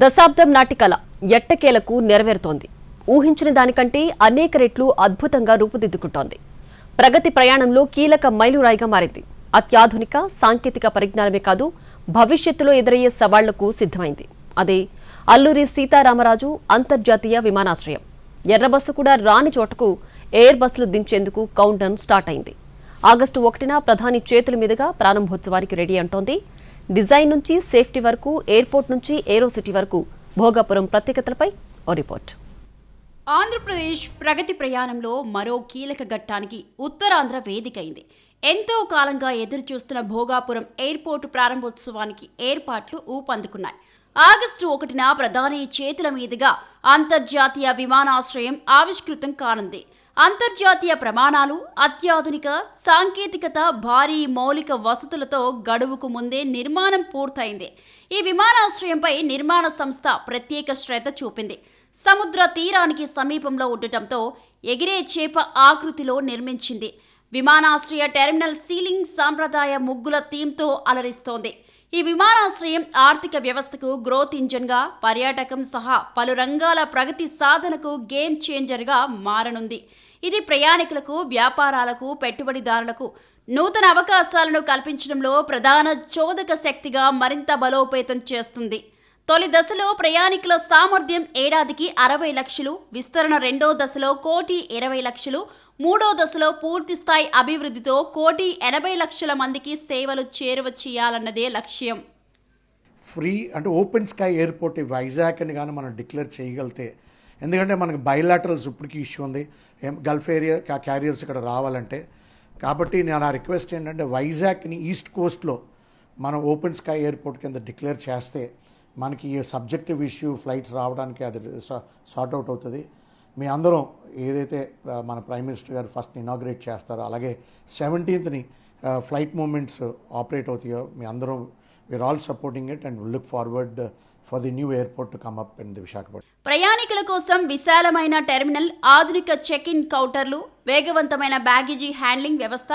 దశాబ్దం నాటి కళ ఎట్టకేలకు నెరవేరుతోంది. ఊహించిన దానికంటే అనేక రెట్లు అద్భుతంగా రూపుదిద్దుకుంటోంది. ప్రగతి ప్రయాణంలో కీలక మైలురాయిగా మారింది. అత్యాధునిక సాంకేతిక పరిజ్ఞానమే కాదు, భవిష్యత్తులో ఎదురయ్యే సవాళ్లకు సిద్ధమైంది. అదే అల్లూరి సీతారామరాజు అంతర్జాతీయ విమానాశ్రయం. ఎర్రబస్సు కూడా రాని చోటకు ఎయిర్ బస్సులు దించేందుకు కౌంట్ డౌన్ స్టార్ట్ అయింది. ఆగస్టు 1న ప్రధాని చేతుల మీదుగా ప్రారంభోత్సవానికి రెడీ అంటోంది. డిజైన్ నుంచి సేఫ్టీ వరకు, ఎయిర్పోర్ట్ నుంచి ఏరోసిటీ వరకు భోగాపురం ప్రత్యేకతలపై ఓ రిపోర్ట్. ఆంధ్రప్రదేశ్ ప్రగతి ప్రయాణంలో మరో కీలక ఘట్టానికి ఉత్తరాంధ్ర వేదికైంది. ఎంతో కాలంగా ఎదురుచూస్తున్న భోగాపురం ఎయిర్పోర్టు ప్రారంభోత్సవానికి ఏర్పాట్లు ఊపందుకున్నాయి. ఆగస్టు 1న ప్రధాని చేతుల మీదుగా అంతర్జాతీయ విమానాశ్రయం ఆవిష్కృతం కానుంది. అంతర్జాతీయ ప్రమాణాలు, అత్యాధునిక సాంకేతికత, భారీ మౌలిక వసతులతో గడువుకు ముందే నిర్మాణం పూర్తయింది. ఈ విమానాశ్రయంపై నిర్మాణ సంస్థ ప్రత్యేక శ్రద్ధ చూపింది. సముద్ర తీరానికి సమీపంలో ఉండటంతో ఎగిరే చేప ఆకృతిలో నిర్మించింది. విమానాశ్రయ టెర్మినల్ సీలింగ్ సాంప్రదాయ ముగ్గుల థీమ్తో అలరిస్తోంది. ఈ విమానాశ్రయం ఆర్థిక వ్యవస్థకు గ్రోత్ ఇంజన్గా, పర్యాటకం సహా పలు రంగాల ప్రగతి సాధనకు గేమ్ చేంజర్గా మారనుంది. ఇది ప్రయాణికులకు, వ్యాపారాలకు, పెట్టుబడిదారులకు నూతన అవకాశాలను కల్పించడంలో ప్రధాన చోదక శక్తిగా మరింత బలోపేతం చేస్తుంది. తొలి దశలో ప్రయాణికుల సామర్థ్యం ఏడాదికి 60 లక్షలు, విస్తరణ రెండో దశలో 1,20,00,000, మూడో దశలో పూర్తిస్థాయి అభివృద్ధితో 1,80,00,000 మందికి సేవలు చేరువ చేయాలన్నదే లక్ష్యం. ఫ్రీ అంటే ఓపెన్ స్కై ఎయిర్పోర్ట్ వైజాగ్ అని కానీ మనం డిక్లేర్ చేయగలిగితే, ఎందుకంటే మనకి బైలాటరల్స్ ఇప్పటికీ ఇష్యూ ఉంది, గల్ఫ్ ఏరియా క్యారియర్స్ ఇక్కడ రావాలంటే. కాబట్టి నా రిక్వెస్ట్ ఏంటంటే వైజాగ్ని ఈస్ట్ కోస్ట్లో మనం ఓపెన్ స్కై ఎయిర్పోర్ట్ కింద డిక్లేర్ చేస్తే మనకి ఈ సబ్జెక్టివ్ ఇష్యూ ఫ్లైట్స్ రావడానికి అది సార్ట్అవుట్ అవుతుంది. మీ అందరం ఏదైతే మన ప్రైమ్ మినిస్టర్ గారు ఫస్ట్ ఇనాగ్రేట్ చేస్తారో, అలాగే 17th ఫ్లైట్ మూమెంట్స్ ఆపరేట్ అవుతాయో, మీ అందరం we are all supporting it and look forward for the new airport to come up in the Visakhapatnam. ప్రయాణికుల కోసం విశాలమైన టెర్మినల్, ఆధునిక చెక్ ఇన్ కౌంటర్లు, వేగవంతమైన బ్యాగేజీ హ్యాండ్లింగ్ వ్యవస్థ,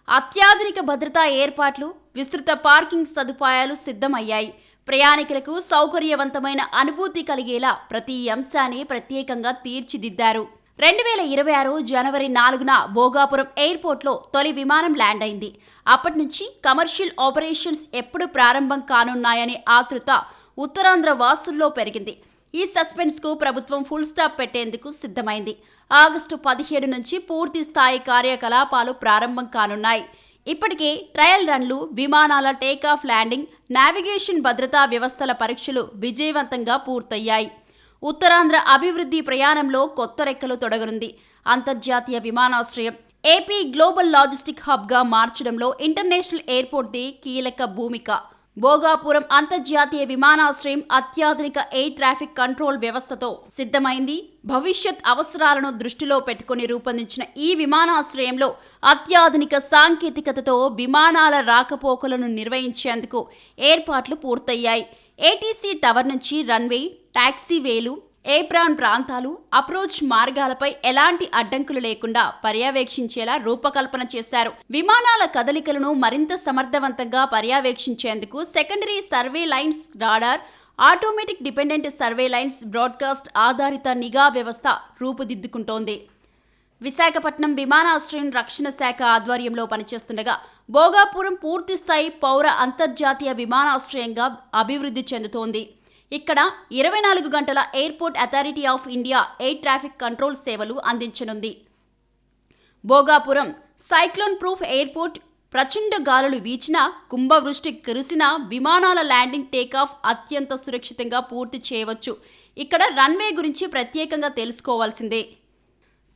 అత్యాధునిక భద్రతా ఏర్పాట్లు, విస్తృత పార్కింగ్ సదుపాయాలు సిద్ధమయ్యాయి. ప్రయాణికులకు సౌకర్యవంతమైన అనుభూతి కలిగేలా ప్రతి అంశాన్ని ప్రత్యేకంగా తీర్చిదిద్దారు. 2026 జనవరి 4న భోగాపురం ఎయిర్పోర్ట్లో తొలి విమానం ల్యాండ్ అయింది. అప్పటి నుంచి కమర్షియల్ ఆపరేషన్స్ ఎప్పుడు ప్రారంభం కానున్నాయనే ఆతృత ఉత్తరాంధ్ర వాసుల్లో పెరిగింది. ఈ సస్పెన్స్కు ప్రభుత్వం ఫుల్ స్టాప్ పెట్టేందుకు సిద్ధమైంది. ఆగస్టు 17 నుంచి పూర్తి స్థాయి కార్యకలాపాలు ప్రారంభం కానున్నాయి. ఇప్పటికే ట్రయల్ రన్లు, విమానాల టేకాఫ్, ల్యాండింగ్, నావిగేషన్, భద్రతా వ్యవస్థల పరీక్షలు విజయవంతంగా పూర్తయ్యాయి. ఉత్తరాంధ్ర అభివృద్ధి ప్రయాణంలో కొత్త రెక్కలు తొడగనుంది. అంతర్జాతీయ విమానాశ్రయం ఏపీ గ్లోబల్ లాజిస్టిక్ హబ్గా మార్చడంలో ఇంటర్నేషనల్ ఎయిర్పోర్ట్ది కీలక భూమిక. భోగాపురం అంతర్జాతీయ విమానాశ్రయం అత్యాధునిక ఎయిర్ ట్రాఫిక్ కంట్రోల్ వ్యవస్థతో సిద్ధమైంది. భవిష్యత్ అవసరాలను దృష్టిలో పెట్టుకుని రూపొందించిన ఈ విమానాశ్రయంలో అత్యాధునిక సాంకేతికతతో విమానాల రాకపోకలను నిర్వహించేందుకు ఏర్పాట్లు పూర్తయ్యాయి. ఏటీసీ టవర్ నుంచి రన్వే, టాక్సీవేలు, ఏప్రాన్ ప్రాంతాలు, అప్రోచ్ మార్గాలపై ఎలాంటి అడ్డంకులు లేకుండా పర్యవేక్షించేలా రూపకల్పన చేశారు. విమానాల కదలికలను మరింత సమర్థవంతంగా పర్యవేక్షించేందుకు secondary surveillance, radar, automatic dependent surveillance, broadcast ఆధారిత నిఘా వ్యవస్థ రూపుదిద్దుకుంటోంది. విశాఖపట్నం విమానాశ్రయం రక్షణ శాఖ ఆధ్వర్యంలో పనిచేస్తుండగా భోగాపురం పూర్తిస్థాయి పౌర అంతర్జాతీయ విమానాశ్రయంగా అభివృద్ధి చెందుతోంది. ఇక్కడ 24 గంటల airport authority of India air traffic control సేవలు అందించనుంది. Bhogapuram cyclone proof airport. ప్రచండ గాలులు వీచినా, కుంభవృష్టి కురిసినా విమానాల ల్యాండింగ్, టేకాఫ్ అత్యంత సురక్షితంగా పూర్తి చేయవచ్చు. ఇక్కడ రన్వే గురించి ప్రత్యేకంగా తెలుసుకోవాల్సిందే.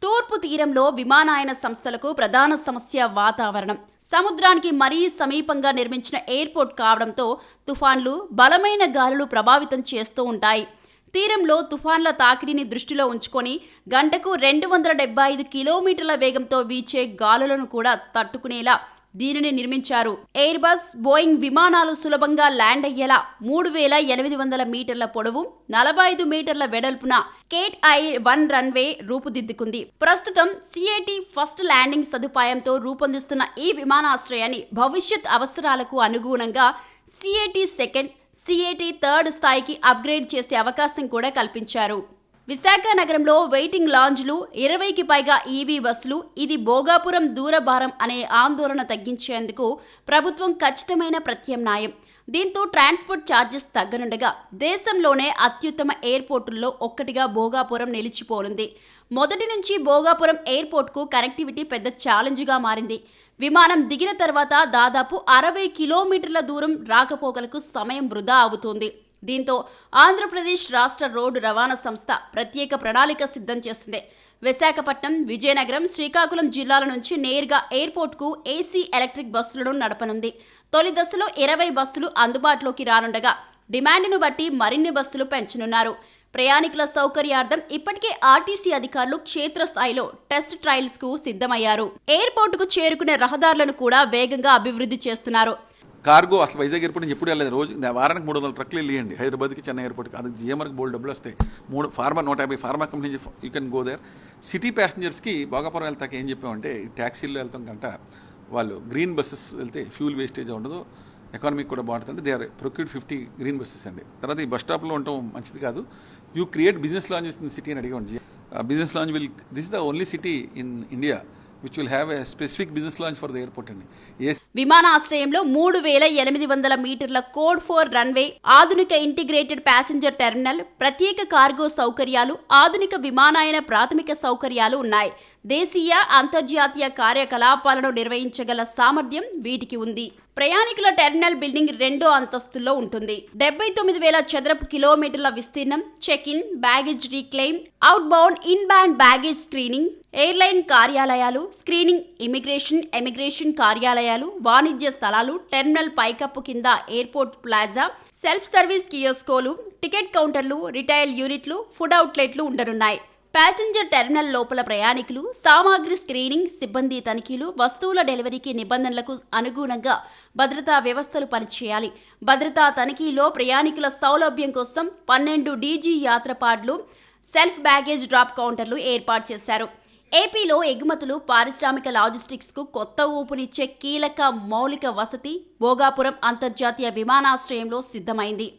తూర్పు తీరంలో విమానయాన సంస్థలకు ప్రధాన సమస్య వాతావరణం. సముద్రానికి మరీ సమీపంగా నిర్మించిన ఎయిర్పోర్ట్ కావడంతో తుఫాన్లు, బలమైన గాలులు ప్రభావితం చేస్తూ ఉంటాయి. తీరంలో తుఫాన్ల తాకిడిని దృష్టిలో ఉంచుకొని గంటకు 275 కిలోమీటర్ల వేగంతో వీచే గాలులను కూడా తట్టుకునేలా దీనిని నిర్మించారు. ఎయిర్ బస్, బోయింగ్ విమానాలు సులభంగా ల్యాండ్ అయ్యేలా 3,800 మీటర్ల పొడవు, 45 మీటర్ల వెడల్పున కేట్ I-1 రన్వే రూపుదిద్దుకుంది. ప్రస్తుతం CAT ఫస్ట్ ల్యాండింగ్ సదుపాయంతో రూపొందిస్తున్న ఈ విమానాశ్రయాన్ని భవిష్యత్ అవసరాలకు అనుగుణంగా CAT సెకండ్, సిఏటి థర్డ్ స్థాయికి అప్గ్రేడ్ చేసే అవకాశం కూడా కల్పించారు. విశాఖ నగరంలో వెయిటింగ్ లాంజ్లు, 20కి పైగా ఈవీ బస్సులు, ఇది భోగాపురం దూరభారం అనే ఆందోళన తగ్గించేందుకు ప్రభుత్వం ఖచ్చితమైన ప్రత్యామ్నాయం. దీంతో ట్రాన్స్పోర్ట్ ఛార్జెస్ తగ్గనుండగా దేశంలోనే అత్యుత్తమ ఎయిర్పోర్టుల్లో ఒక్కటిగా భోగాపురం నిలిచిపోనుంది. మొదటి నుంచి భోగాపురం ఎయిర్పోర్ట్కు కనెక్టివిటీ పెద్ద ఛాలెంజ్గా మారింది. విమానం దిగిన తర్వాత దాదాపు 60 కిలోమీటర్ల దూరం రాకపోకలకు సమయం వృధా అవుతోంది. దీంతో ఆంధ్రప్రదేశ్ రాష్ట్ర రోడ్డు రవాణా సంస్థ ప్రత్యేక ప్రణాళిక సిద్ధం చేసింది. విశాఖపట్నం, విజయనగరం, శ్రీకాకుళం జిల్లాల నుంచి నేరుగా ఎయిర్పోర్ట్కు ఏసీ ఎలక్ట్రిక్ బస్సులను నడపనుంది. తొలి దశలో 20 బస్సులు అందుబాటులోకి రానుండగా డిమాండ్ను బట్టి మరిన్ని బస్సులు పెంచనున్నారు. ప్రయాణికుల సౌకర్యార్థం ఇప్పటికే ఆర్టీసీ అధికారులు క్షేత్రస్థాయిలో టెస్ట్ ట్రయల్స్కు సిద్ధమయ్యారు. ఎయిర్పోర్టుకు చేరుకునే రహదారులను కూడా వేగంగా అభివృద్ధి చేస్తున్నారు. కార్గో అసలు వైజాగ్ ఎయిర్పోర్ట్ నుంచి ఎప్పుడు వెళ్ళలేదు. రోజు వారానికి 300 ట్రక్లు వెళ్ళియండి హైదరాబాద్కి, చెన్నై ఎయిర్పోర్ట్కి. అది జిఎంఆర్కి బోల్డ్ డబ్బులు వస్తాయి. 150 ఫార్మా కంపెనీ నుంచి you can go there. City ప్యాసింజర్స్కి భోగాపురం వెళ్తాక ఏం చెప్పామంటే, ట్యాక్సీల్లో వెళ్తాం కంట వాళ్ళు గ్రీన్ బస్సెస్ వెళ్తే ఫ్యూల్ వేస్టేజ్ ఉండదు, ఎకానమీకి కూడా బాగుంటుంది. They are procured 50 green buses అండి. తర్వాత ఈ బస్ స్టాప్లో ఉండటం మంచిది కాదు. You create business lounges in city అని అడిగామండి. Business lounge will, this is the only city in India which will have a specific business launch for the airport అండి. విమానాశ్రయంలో 3800 మీటర్ల కోడ్ 4 రన్వే, ఆధునిక ఇంటిగ్రేటెడ్ ప్యాసింజర్ టెర్మినల్, ప్రత్యేక cargo సౌకర్యాలు, ఆధునిక విమానయాన ప్రాథమిక సౌకర్యాలు ఉన్నాయి. దేశీయ, అంతర్జాతీయ కార్యకలాపాలను నిర్వహించగల సామర్థ్యం వీటికి ఉంది. ప్రయాణికుల టెర్మినల్ బిల్డింగ్ 2వ అంతస్తులో ఉంటుంది. 79,000 చదరపు కిలోమీటర్ల విస్తీర్ణం, check in, baggage reclaim, outbound, inbound baggage screening, airline కార్యాలయాలు, స్క్రీనింగ్, ఎమిగ్రేషన్ కార్యాలయాలు, వాణిజ్య స్థలాలు, టెర్మినల్ పైకప్పు కింద ఎయిర్పోర్ట్ ప్లాజా, సెల్ఫ్ సర్వీస్ కియోస్కోలు, టికెట్ కౌంటర్లు, రిటైల్ యూనిట్లు, ఫుడ్ అవుట్లెట్లు ఉండనున్నాయి. ప్యాసింజర్ టెర్మినల్ లోపల ప్రయాణికులు, సామాగ్రి స్క్రీనింగ్, సిబ్బంది తనిఖీలు, వస్తువుల డెలివరీకి నిబంధనలకు అనుగుణంగా భద్రతా వ్యవస్థలు పనిచేయాలి. భద్రతా తనిఖీలో ప్రయాణికుల సౌలభ్యం కోసం 12 డీజీ యాత్రపాడ్లు, సెల్ఫ్ బ్యాగేజ్ డ్రాప్ కౌంటర్లు ఏర్పాటు చేశారు. ఏపీలో ఎగుమతులు, పారిశ్రామిక లాజిస్టిక్స్కు కొత్త ఊపునిచ్చే కీలక మౌలిక వసతి భోగాపురం అంతర్జాతీయ విమానాశ్రయంలో సిద్ధమైంది.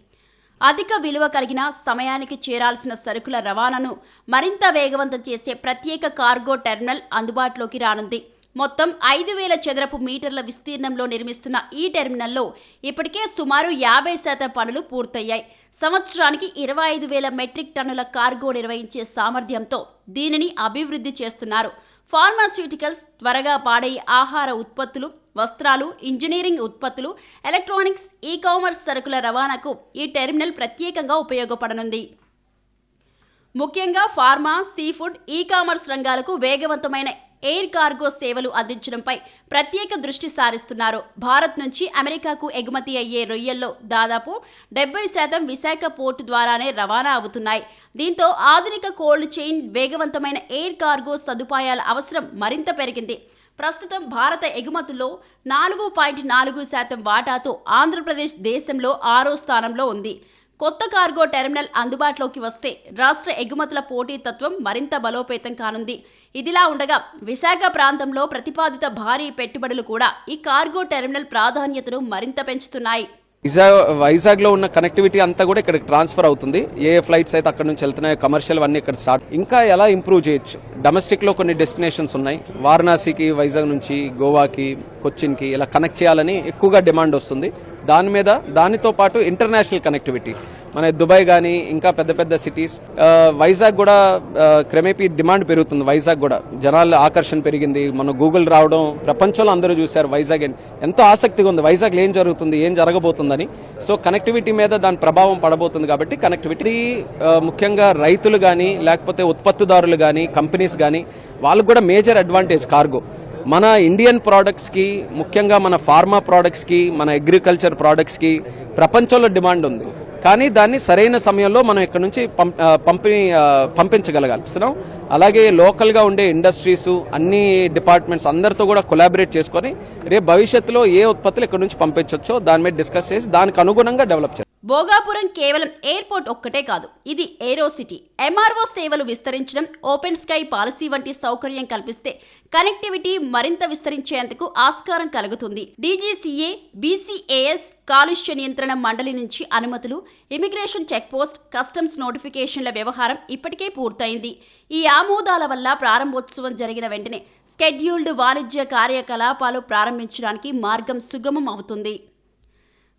అధిక విలువ కలిగిన, సమయానికి చేరాల్సిన సరుకుల రవాణాను మరింత వేగవంతం చేసే ప్రత్యేక కార్గో టెర్మినల్ అందుబాటులోకి రానుంది. మొత్తం 5,000 చదరపు మీటర్ల విస్తీర్ణంలో నిర్మిస్తున్న ఈ టెర్మినల్లో ఇప్పటికే సుమారు 50% పనులు పూర్తయ్యాయి. సంవత్సరానికి 25,000 మెట్రిక్ టన్నుల కార్గో నిర్వహించే సామర్థ్యంతో దీనిని అభివృద్ధి చేస్తున్నారు. ఫార్మాస్యూటికల్స్, త్వరగా పాడే ఆహార ఉత్పత్తులు, వస్త్రాలు, ఇంజనీరింగ్ ఉత్పత్తులు, ఎలక్ట్రానిక్స్, ఈ-కామర్స్ సరుకుల రవాణాకు ఈ టెర్మినల్ ప్రత్యేకంగా ఉపయోగపడనుంది. ముఖ్యంగా ఫార్మా, సీఫుడ్, ఈ-కామర్స్ రంగాలకు వేగవంతమైన ఎయిర్ కార్గో సేవలు అందించడంపై ప్రత్యేక దృష్టి సారిస్తున్నారు. భారత్ నుంచి అమెరికాకు ఎగుమతి అయ్యే రొయ్యల్లో దాదాపు 70% విశాఖ పోర్టు ద్వారానే రవాణా అవుతున్నాయి. దీంతో ఆధునిక కోల్డ్ చైన్, వేగవంతమైన ఎయిర్ కార్గో సదుపాయాల అవసరం మరింత పెరిగింది. ప్రస్తుతం భారత ఎగుమతుల్లో 4.4% వాటాతో ఆంధ్రప్రదేశ్ దేశంలో 6వ స్థానంలో ఉంది. కొత్త కార్గో టెర్మినల్ అందుబాటులోకి వస్తే రాష్ట్ర ఎగుమతుల పోటీతత్వం మరింత బలోపేతం కానుంది. ఇదిలా ఉండగా విశాఖ ప్రాంతంలో ప్రతిపాదిత భారీ పెట్టుబడులు కూడా ఈ కార్గో టెర్మినల్ ప్రాధాన్యతను మరింత పెంచుతున్నాయి. వైజాగ్ లో ఉన్న కనెక్టివిటీ అంతా కూడా ఇక్కడ ట్రాన్స్ఫర్ అవుతుంది. ఏ ఫ్లైట్స్ అయితే అక్కడ నుంచి వెళ్తున్నాయో, కమర్షియల్ అన్ని ఇక్కడ స్టార్ట్. ఇంకా ఎలా ఇంప్రూవ్ చేయొచ్చు? డొమెస్టిక్ లో కొన్ని డెస్టినేషన్స్ ఉన్నాయి. వారణాసికి, వైజాగ్ నుంచి గోవాకి, కొచ్చిన్ కి ఇలా కనెక్ట్ చేయాలని ఎక్కువగా డిమాండ్ వస్తుంది. దానితో పాటు ఇంటర్నేషనల్ కనెక్టివిటీ, మన దుబాయ్ కానీ ఇంకా పెద్ద పెద్ద సిటీస్, వైజాగ్ కూడా క్రమేపీ డిమాండ్ పెరుగుతుంది. వైజాగ్ కూడా జనాల ఆకర్షణ పెరిగింది. మన గూగుల్ రావడం, ప్రపంచంలో అందరూ చూశారు వైజాగ్ ఎంతో ఆసక్తిగా ఉంది. వైజాగ్లో ఏం జరుగుతుంది, ఏం జరగబోతుందని. సో కనెక్టివిటీ మీద దాని ప్రభావం పడబోతుంది. కాబట్టి కనెక్టివిటీ ముఖ్యంగా రైతులు కానీ, లేకపోతే ఉత్పత్తిదారులు కానీ, కంపెనీస్ కానీ, వాళ్ళకు కూడా మేజర్ అడ్వాంటేజ్ కార్గో. మన ఇండియన్ ప్రోడక్ట్స్ కి, ముఖ్యంగా మన ఫార్మా ప్రోడక్ట్స్ కి, మన అగ్రికల్చర్ ప్రోడక్ట్స్ కి ప్రపంచంలో డిమాండ్ ఉంది. కానీ దాన్ని సరైన సమయంలో మనం ఇక్కడ నుంచి పంపించగలగాల్సినాం. అలాగే లోకల్ గా ఉండే ఇండస్ట్రీస్, అన్ని డిపార్ట్మెంట్స్ అందరితో కూడా కొలాబరేట్ చేసుకొని రేపు భవిష్యత్తులో ఏ ఉత్పత్తులు ఇక్కడ నుంచి పంపించవచ్చో దాని మీద డిస్కస్ చేసి దానికి అనుగుణంగా డెవలప్ చేస్తాం. భోగాపురం కేవలం ఎయిర్పోర్ట్ ఒక్కటే కాదు, ఇది ఏరో సిటీ. MRO సేవలు విస్తరించడం, ఓపెన్ స్కై పాలసీ వంటి సౌకర్యం కల్పిస్తే కనెక్టివిటీ మరింత విస్తరించేందుకు ఆస్కారం కలుగుతుంది. DGCA, BCAS కాలుష్య నియంత్రణ మండలి నుంచి అనుమతులు, ఇమిగ్రేషన్ చెక్పోస్ట్, కస్టమ్స్ నోటిఫికేషన్ల వ్యవహారం ఇప్పటికే పూర్తయింది. ఈ ఆమోదాల వల్ల ప్రారంభోత్సవం జరిగిన వెంటనే స్కెడ్యూల్డ్ వాణిజ్య కార్యకలాపాలు ప్రారంభించడానికి మార్గం సుగమం అవుతుంది.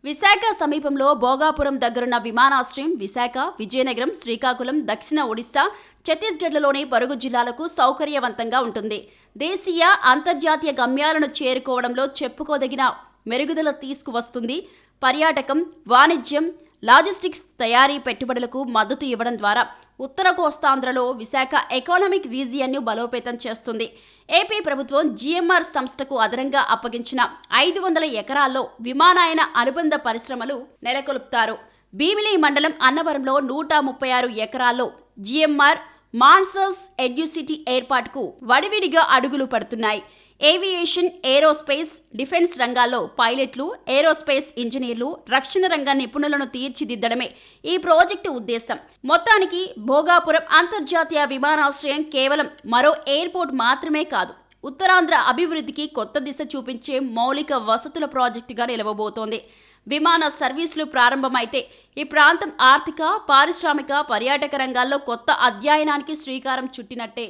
విశాఖ సమీపంలో భోగాపురం దగ్గరున్న విమానాశ్రయం విశాఖ, విజయనగరం, శ్రీకాకుళం, దక్షిణ ఒడిశా, ఛత్తీస్గఢ్లలోని పొరుగు జిల్లాలకు సౌకర్యవంతంగా ఉంటుంది. దేశీయ, అంతర్జాతీయ గమ్యాలను చేరుకోవడంలో చెప్పుకోదగిన మెరుగుదల తీసుకువస్తుంది. పర్యాటకం, వాణిజ్యం, లాజిస్టిక్స్ తయారీ పెట్టుబడులకు మద్దతు ఇవ్వడం ద్వారా ఉత్తర కోస్తాంధ్రలో విశాఖ ఎకానమిక్ రీజియన్ను బలోపేతం చేస్తుంది. ఏపీ ప్రభుత్వం GMR సంస్థకు అదనంగా అప్పగించిన 500 ఎకరాల్లో విమానయాన అనుబంధ పరిశ్రమలు నెలకొల్పుతారు. భీమిలి మండలం అన్నవరంలో 136 ఎకరాల్లో GMR మాన్సర్స్ ఎడ్యుసిటీ ఏర్పాటుకు వడివిడిగా అడుగులు పడుతున్నాయి. ఏవియేషన్, ఏరోస్పేస్, డిఫెన్స్ రంగాల్లో పైలట్లు, ఏరోస్పేస్ ఇంజనీర్లు, రక్షణ రంగ నిపుణులను తీర్చిదిద్దడమే ఈ ప్రాజెక్టు ఉద్దేశం. మొత్తానికి భోగాపురం అంతర్జాతీయ విమానాశ్రయం కేవలం మరో ఎయిర్పోర్ట్ మాత్రమే కాదు, ఉత్తరాంధ్ర అభివృద్ధికి కొత్త దిశ చూపించే మౌలిక వసతుల ప్రాజెక్టుగా నిలవబోతోంది. విమాన సర్వీసులు ప్రారంభమైతే ఈ ప్రాంతం ఆర్థిక, పారిశ్రామిక, పర్యాటక రంగాల్లో కొత్త అధ్యయనానికి శ్రీకారం చుట్టినట్టే.